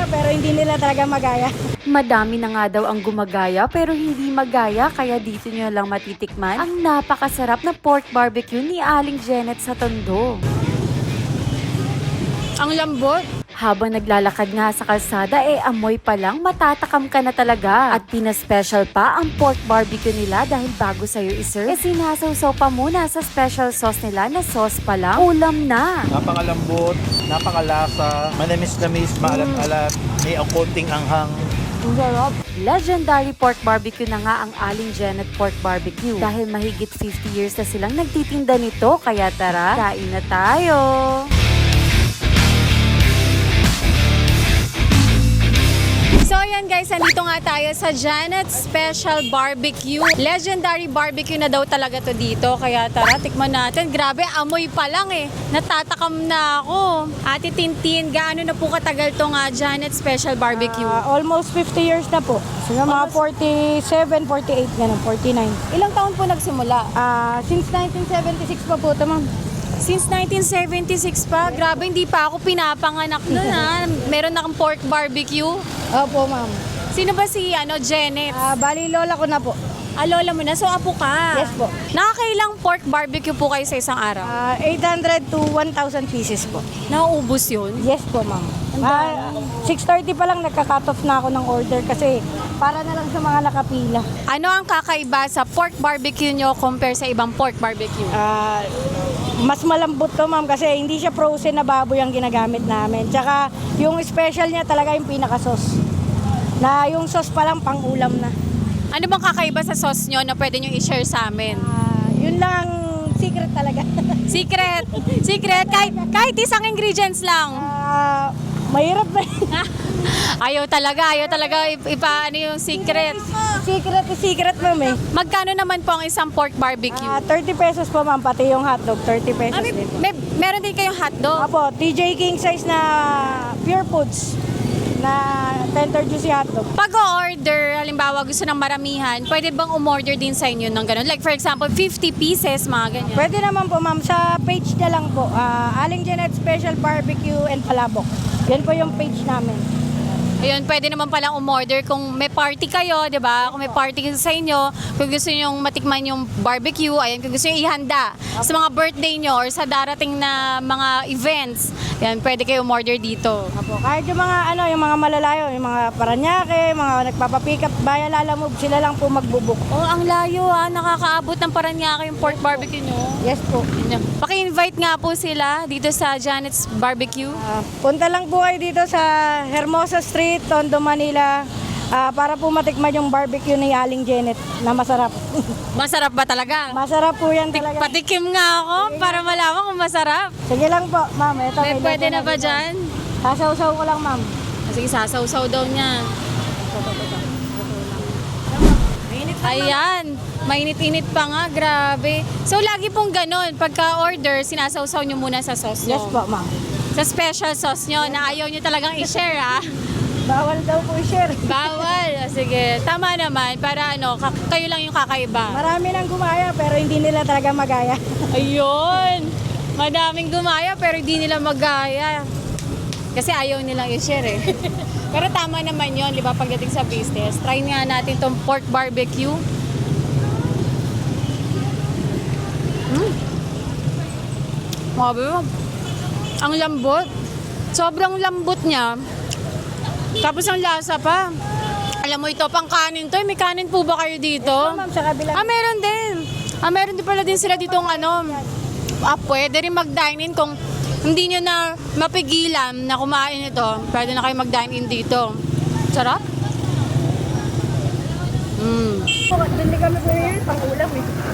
gumaya pero hindi nila talaga magaya. Madami na nga daw ang gumagaya pero hindi magaya kaya dito nyo lang matitikman ang napakasarap na pork barbecue ni Aling Janet sa Tondo. Ang lambot. Habang naglalakad nga sa kalsada, amoy pa lang, matatakam ka na talaga. At pina-special pa ang pork barbecue nila dahil bago sa'yo iserve, sinasawsaw pa muna sa special sauce nila na sauce pa lang, ulam na. Napakalambot, napakalasa, manamis-namis, maalat-alat, may konting anghang. Ang sarap. Legendary pork barbecue na nga ang Aling Janet Pork Barbecue. Dahil mahigit 50 years na silang nagtitinda nito, kaya tara, kain na tayo! So ayan guys, nandito nga tayo sa Janet's Special Barbecue. Legendary barbecue na daw talaga to dito. Kaya tara, tikman natin. Grabe, amoy pa lang Natatakam na ako. Ate Tintin, gaano na po katagal tong Janet's Special Barbecue? Almost 50 years na po. So, mga 47, 48, ganun, 49. Ilang taon po nagsimula? Since 1976 pa po ito, ma'am. Since 1976 pa. Grabe, hindi pa ako pinapanganak nun Meron na kang pork barbecue. Opo, ma'am. Sino ba si Janet? Bali, lola ko na po. Lola mo na, so apo ka. Yes po. Nakakailang pork barbecue po kayo sa isang araw? 800 to 1,000 pieces po. Nauubos yun? Yes po, ma'am. 6:30 pa lang nagka-cut off na ako ng order kasi para na lang sa mga nakapila. Ano ang kakaiba sa pork barbecue nyo compare sa ibang pork barbecue? Mas malambot to, ma'am, kasi hindi siya frozen na baboy ang ginagamit namin. Tsaka yung special niya talaga yung pinaka-sauce. Na yung sauce pa lang pang-ulam na. Ano bang kakaiba sa sauce nyo na pwede nyo i-share sa amin? Yun lang ang secret talaga. Secret! Secret! Kahit isang ingredients lang. Mahirap na Ayaw talaga ipaano yung secret. Secret, ma'am eh. Magkano naman po ang isang pork barbecue? 30 pesos po, ma'am, pati yung hotdog, 30 pesos din po. Meron din kayong hotdog? Apo, TJ King size na Pure Foods na tender juicy hotdog. Pag order, halimbawa gusto ng maramihan, pwede bang umorder din sa inyo ng ganun? Like for example, 50 pieces, mga ganyan. Pwede naman po, ma'am, sa page niya lang po. Aling Janet Special Barbecue and Palabok. Yan po yung page namin. Ayun, pwede naman palang umorder kung may party kayo, di ba? Kung may party sa inyo, kung gusto nyo matikman yung barbecue, ayan, kung gusto nyo ihanda sa mga birthday nyo or sa darating na mga events, yan, pwede kayo umorder dito. Apo, kahit yung mga yung mga malalayo, yung mga Paranaque, mga nagpapapick up, Bayan Lalamove, sila lang po magbubuk. Oh, ang layo nakakaabot ng Paranaque yung pork barbecue nyo. Yes po. Paki-invite nga po sila dito sa Janet's Barbecue. Punta lang po kayo dito sa Hermosa Street, Tondo, Manila, para po matikman yung barbecue ni Aling Janet na masarap. Masarap ba talaga? Masarap po yan talaga. Patikim nga ako para malaman kung masarap. Sige lang po, ma'am. Ito, May pwede na ba dito. dyan? Sasaw-saw ko lang, ma'am. Sige, sasaw-saw daw niya. Ayan, mainit-init pa nga, grabe. So, lagi pong ganun, pagka-order, sinasawsaw nyo muna sa sauce nyo. Yes po, ma'am. Sa special sauce nyo, na ayaw nyo talagang i-share, Bawal daw po i-share. Bawal. Sige, tama naman, para kayo lang yung kakaiba. Marami nang gumaya pero hindi nila talaga magaya. Ayun! Madaming gumaya pero hindi nila magaya. Kasi ayaw nilang i-share Pero tama naman yon, di ba, pagdating sa business. Try nga natin tong pork barbecue. Ang lambot. Sobrang lambot niya. Tapos ang lasa pa. Alam mo ito, pang kanin to. May kanin po ba kayo dito? Ma'am, sa kabila. Meron din. Meron din pala din sila ditong pwede rin mag-dine in kung hindi nyo na mapigilan na kumain ito. Pwede na kayo mag-dine in dito. Sarap. Doon din kami pwede pang ulam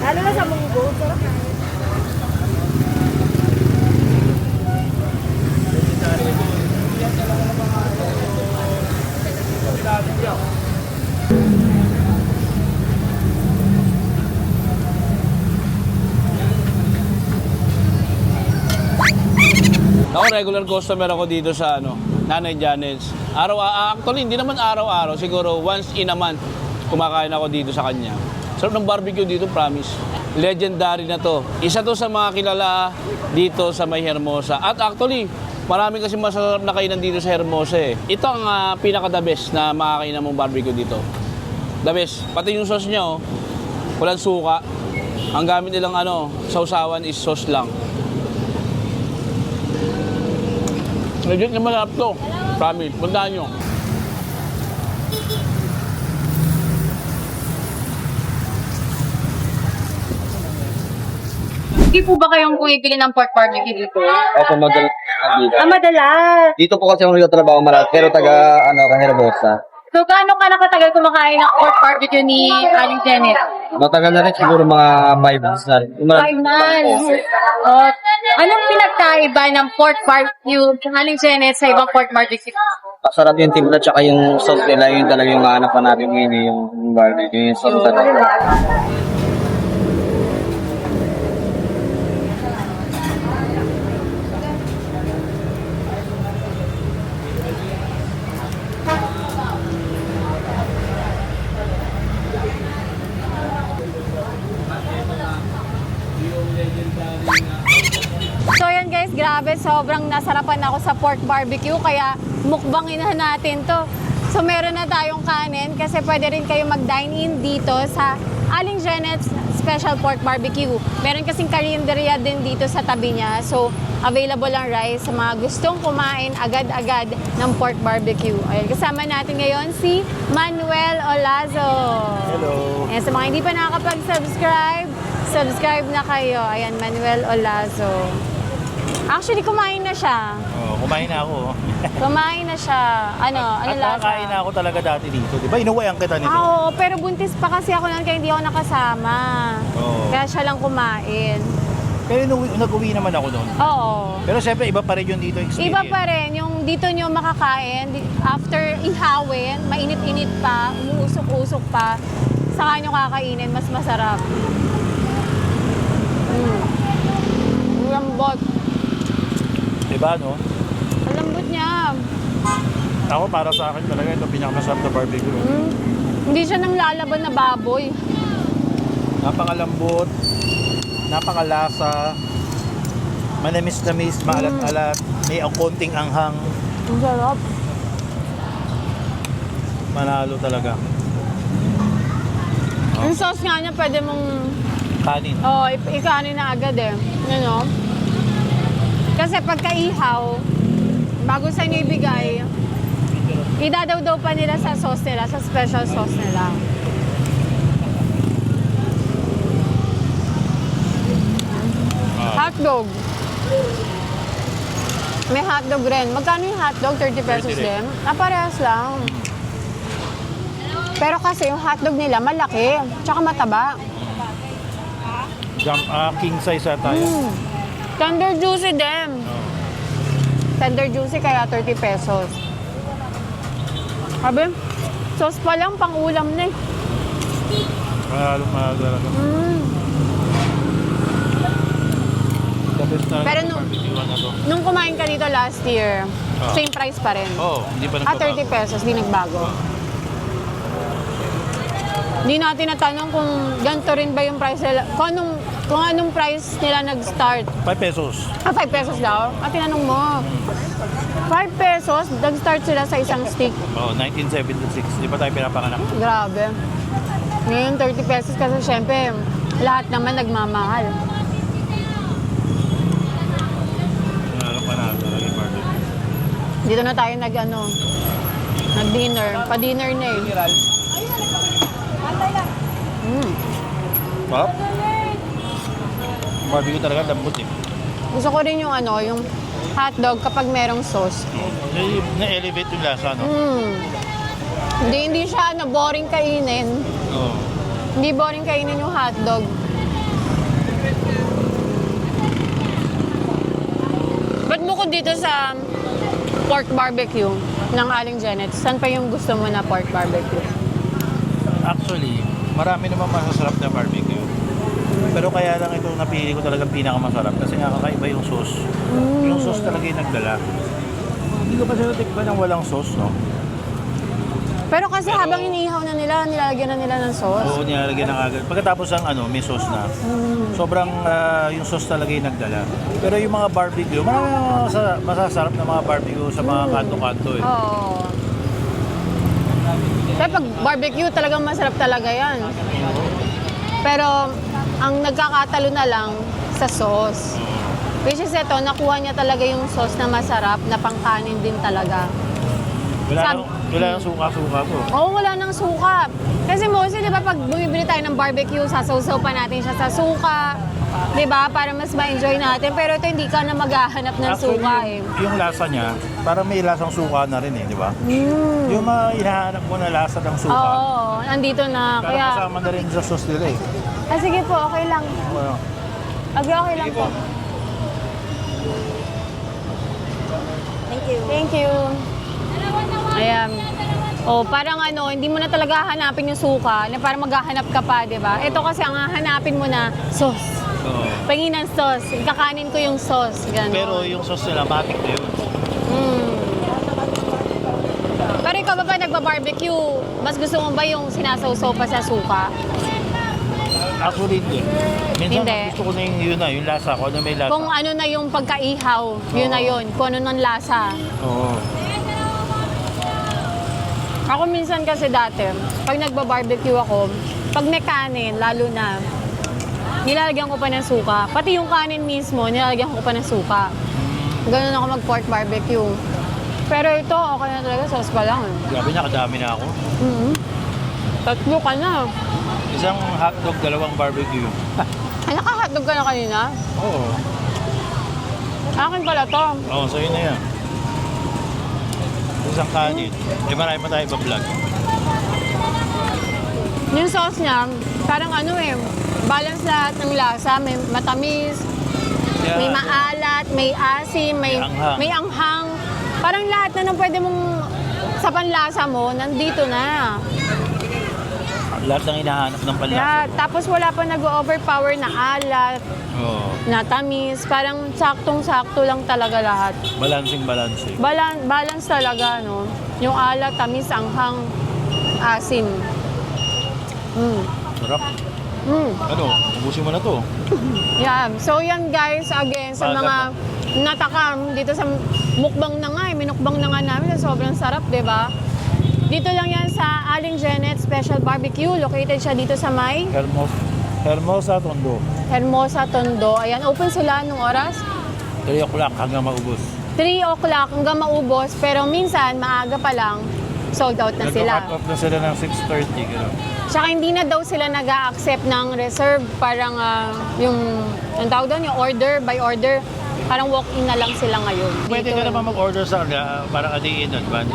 Lalo na sa munggo. Sarap. Ako, regular customer ako dito sa Nanay Janet's. Actually, hindi naman araw-araw. Siguro once in a month, kumakain ako dito sa kanya. Sarap ng barbecue dito, promise. Legendary na to. Isa to sa mga kilala dito sa May Hermosa. At actually, Marami kasi masarap na kainan dito sa Hermosa eh. Ito ang pinaka-the best na makakainan mong barbecue dito. The best. Pati yung sauce niya, oh, walang suka. Ang gamit nilang sausawan is sauce lang. Legit na masarap to. Promise. Puntahan nyo. Hindi po ba kayong bumibili ng pork barbecue dito? Opo, madalas dito. Madalas. Dito po kasi ako nagtatrabaho marat, pero Hermosa. So, gaano ka nakatagal kumakain ng pork barbecue ni Aling Janet? Matagal na rin siguro mga 5 months na rin. 5 months. Anong pinagkaiba ng pork barbecue ng Aling Janet sa ibang pork barbecue? Masarap yung timpla tsaka yung sauce nila, yun talaga yung hanapan natin ngayon, yung barbecue, yung sauce talaga. So yan guys, grabe, sobrang nasarapan ako sa pork barbecue, kaya mukbangin na natin to. So meron na tayong kanin kasi pwede rin kayo mag-dine-in dito sa Aling Janet's Special Pork Barbecue. Meron kasing karinderya din dito sa tabi niya. So available ang rice sa mga gustong kumain agad-agad ng pork barbecue. Ayun, kasama natin ngayon si Manuel Olazo. Hello. Ayan, sa mga hindi pa nakakapag-subscribe, subscribe na kayo. Ayan, Manuel Olazo. Actually, kumain na siya. Oh, kumain na ako. Kumain na siya. Ano At lasa? nakakain na ako talaga dati dito. Di ba? Inuwayan kita nito. Oo, pero buntis pa kasi ako noon kaya hindi ako nakasama. Oo. Kaya siya lang kumain. Pero nag-uwi naman ako doon. Oo. Pero siyempre, iba pa rin yung dito experience. Iba pa rin, yung dito nyo makakain, after ihawin, mainit-init pa, umuusok-usok pa, saka nyo kakainin, mas masarap. Lambot. Diba, no? Ang lambot niya. Ako, para sa akin talaga, ito pinakamasarap na barbecue. Hindi siya nang lalaban na baboy. Napakalambot, napakalasa, manamis-namis, maalat-alat, may ang konting anghang, Ang sarap. manalo talaga. Yung sauce nga niya, pwede mong Kanin. ikanin na agad eh. You know? Kasi pagka-ihaw, bago sa inyo ibigay, idadaw-daw pa nila sa sauce nila, sa special sauce nila. Hotdog. May hotdog rin. Magkano yung hotdog? 30 pesos 30 din? Parehas lang. Pero kasi yung hotdog nila malaki, tsaka mataba. King size ata yun. Tender juicy din. Tender juicy kaya 30 pesos. Sabi, sauce pa lang pang ulam na eh. Manalo talaga. The best talaga Pero ng barbecue na to. Nung kumain ka dito last year, Ah. same price pa rin. Hindi pa 30 nagbabago. pesos, di nagbago. Hindi natin natanong kung ganito rin ba yung price nila. Kung anong price nila nag-start. 5 pesos. 5 pesos daw? Tinanong mo. 5 pesos, nag-start sila sa isang stick. 1976. Di pa tayo pinapanganak? Grabe. Ngayon, 30 pesos kasi syempre, lahat naman nagmamahal. Manalo talaga yung barbecue. Dito na tayo nag-dinner. Pa-dinner na eh. Sarap. Barbecue talaga, lambot eh. Gusto ko rin yung yung hotdog kapag merong sauce. Na-elevate yung lasa, no? Hindi siya boring kainin. Oo. Hindi boring kainin yung hotdog. Ba't bukod dito sa pork barbecue ng Aling Janet, saan pa yung gusto mo na pork barbecue? Actually, marami naman masasarap na barbecue. Pero kaya lang ito napili ko talagang pinakamasarap kasi nga kakaiba yung sauce. Yung sauce talaga yung nagdala. Hindi ko pa sila tikman ng walang sauce, no? Pero kasi habang inihaw na nila, nilalagyan na nila ng sauce. Oo, nilalagyan ng agad. Pagkatapos ang may sauce na. Sobrang yung sauce talaga yung nagdala. Pero yung mga barbecue, marami masasarap na mga barbecue sa mga kanto-kanto eh. Oo. Kaya pag barbecue, talagang masarap talaga yan. Pero ang nagkakatalo na lang sa sauce. Which is ito, nakuha niya talaga yung sauce na masarap, na pangkanin din talaga. Wala nang suka-suka to. Oo, wala nang suka. Kasi mostly, di ba, pag bumibili tayo ng barbecue, sasawsaw pa natin siya sa suka. Di ba? Para mas ma-enjoy natin. Pero ito, hindi ka na maghahanap ng Actually, suka eh. yung lasa niya, parang may lasang suka na rin eh, di ba? Yung mga hinahanap mo na lasa ng suka. Oo, nandito na. Parang Kaya, kasama na rin sa sauce nila eh. sige po, okay lang. Ano? Okay lang po. Thank you. Thank you. Ayan. Oh, parang hindi mo na talaga hanapin yung suka, na parang maghahanap ka pa, di ba? Ito kasi ang hahanapin mo na sauce. Oo. Pangin ng sauce. Kakanin ko yung sauce. Ganun. Pero yung sauce nila, matik na yun. Pero ikaw ba nagba-barbecue? Mas gusto mo ba yung sinasawsaw pa sa suka? Actually, hindi. Minsan Hindi. gusto ko na yung lasa ko, na may lasa. Kung ano na yung pagkaihaw, yun na yun. Kung ano ng lasa. Oo. Ako minsan kasi dati, pag nagba-barbecue ako, pag may kanin, lalo na, nilalagyan ko pa ng suka. Pati yung kanin mismo, nilalagyan ko pa ng suka. Ganun ako mag-pork barbecue. Pero ito, okay na talaga, sauce pa lang. Grabe na, kadami na ako. Tatlo ka na. Isang hotdog, dalawang barbecue. Ay, naka-hotdog ka na kanina? Oo. Akin pala to. Oo, sa'yo na yan. Isang kanin. Marami pa tayo pa-vlog. Yung sauce niya, parang balance lahat ng lasa. May matamis, Yeah. may maalat, may asim, May anghang. may anghang. Parang lahat na nang pwede mong sa panlasa mo, nandito na. Lahat ng hinahanap ng panlasa. Yeah, tapos wala pa nag-overpower na alat, Oo. na tamis. Parang saktong-sakto lang talaga lahat. Balancing. Balance talaga, no? Yung alat, tamis, anghang, asim. Sarap. Ano, ubusin mo na to. Yeah. So yan guys, again, sa mga natakam dito sa mukbang na nga, minukbang na nga namin, sobrang sarap, di ba? Dito lang yan sa Aling Janet Special Barbecue. Located siya dito sa may Hermosa Tondo. Hermosa, Tondo. Ayan, open sila nung oras? 3 o'clock hanggang maubos. 3 o'clock hanggang maubos, pero minsan, maaga pa lang, sold out na sila. Nag-cut off na sila ng 6:30. Gano'n. Tsaka hindi na daw sila nag-a-accept ng reserve. Parang ang tawag doon, yung order by order. Parang walk-in na lang sila ngayon. Pwede ka naman mag-order sa kanila, parang a day in advance.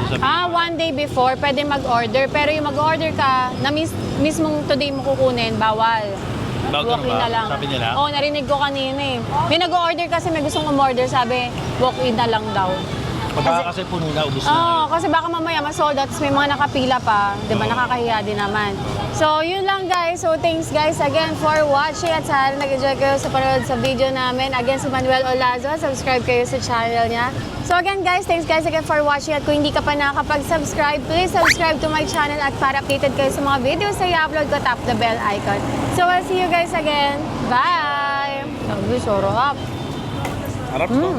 One day before, pwede mag-order. Pero yung mag-order ka, na mismong today mo kukunin, bawal. Bago Walk-in ba? na lang. Sabi nila? Oo, narinig ko kanina eh. May nag-order kasi may gustong umorder, sabi, walk-in na lang daw. Baka kasi puno na, ubos na. Oo, kasi baka mamaya ma-sold out, tapos may mga nakapila pa. Di ba, nakakahiya din naman. So, yun lang guys. So, thanks guys again for watching. At sana nag-enjoy kayo sa panood sa video namin. Again, si Manuel Olazo. Subscribe kayo sa channel niya. So again guys, thanks guys again for watching. At kung hindi ka pa nakakapag-subscribe, please subscribe to my channel. At para updated kayo sa mga videos na i-upload ko, tap the bell icon. So, I'll see you guys again. Bye! Sabi, sarap. Harap to.